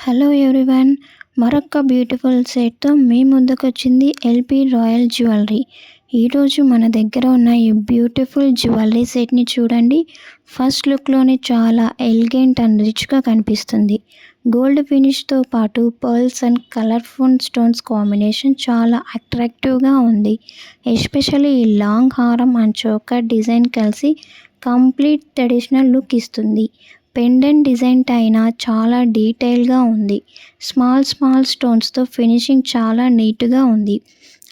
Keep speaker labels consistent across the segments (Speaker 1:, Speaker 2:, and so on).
Speaker 1: Hello everyone, మరొక beautiful సెట్తో మీ ముందుకొచ్చింది LP royal jewellery. ఈరోజు మన దగ్గర ఉన్న ఈ బ్యూటిఫుల్ జ్యువెలరీ సెట్ని చూడండి. ఫస్ట్ లుక్లోనే చాలా ఎలిగెంట్ అండ్ రిచ్గా కనిపిస్తుంది. గోల్డ్ ఫినిష్తో పాటు pearls and colourful stones combination చాలా అట్రాక్టివ్గా ఉంది. ఎస్పెషల్లీ ఈ లాంగ్ హారం అండ్ చోకర్ డిజైన్ కలిసి కంప్లీట్ ట్రెడిషనల్ లుక్ ఇస్తుంది. పెండెంట్ డిజైన్ అయినా చాలా డీటెయిల్గా ఉంది. స్మాల్ స్టోన్స్తో ఫినిషింగ్ చాలా నీట్గా ఉంది.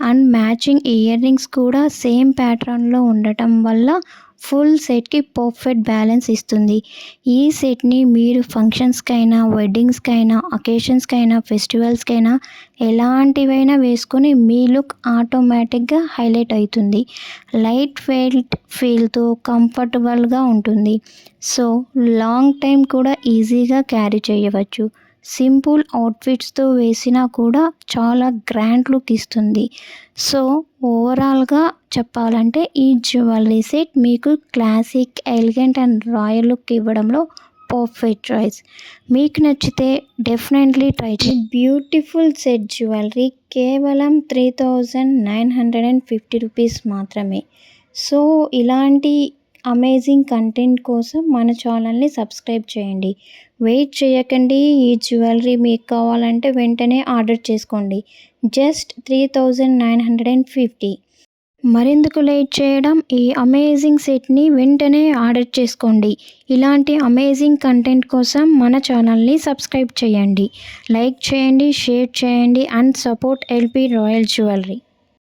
Speaker 1: అండ్ మ్యాచింగ్ ఇయర్ రింగ్స్ కూడా సేమ్ ప్యాటర్న్లో ఉండటం వల్ల ఫుల్ సెట్కి పర్ఫెక్ట్ బ్యాలెన్స్ ఇస్తుంది. ఈ సెట్ని మీరు ఫంక్షన్స్కైనా, వెడ్డింగ్స్కైనా, అకేషన్స్కైనా, ఫెస్టివల్స్కైనా ఎలాంటివైనా వేసుకొని మీ లుక్ ఆటోమేటిక్గా హైలైట్ అవుతుంది. లైట్ వెయిట్ ఫీల్తో కంఫర్టబుల్గా ఉంటుంది. సో లాంగ్ టైం కూడా ఈజీగా క్యారీ చేయవచ్చు. సింపుల్ అవుట్ఫిట్స్తో వేసినా కూడా చాలా గ్రాండ్ లుక్ ఇస్తుంది. సో ఓవరాల్గా చెప్పాలంటే ఈ జ్యువెలరీ సెట్ మీకు classic, elegant and royal look ఇవ్వడంలో పర్ఫెక్ట్ చాయిస్. మీకు నచ్చితే డెఫినెట్లీ ట్రై చేయండి. బ్యూటిఫుల్ సెట్ జ్యువెలరీ కేవలం 3950 రూపీస్ మాత్రమే. సో ఇలాంటి అమేజింగ్ కంటెంట్ కోసం మన ఛానల్ని సబ్స్క్రైబ్ చేయండి. వెయిట్ చేయకండి. ఈ జ్యువెలరీ మీకు కావాలంటే వెంటనే ఆర్డర్ చేసుకోండి. జస్ట్ 3950. మరెందుకు లేట్ చేయడం, ఈ అమేజింగ్ సెట్ని వెంటనే ఆర్డర్ చేసుకోండి. ఇలాంటి అమేజింగ్ కంటెంట్ కోసం మన ఛానల్ని సబ్స్క్రైబ్ చేయండి. లైక్ చేయండి, షేర్ చేయండి and support LP royal jewellery.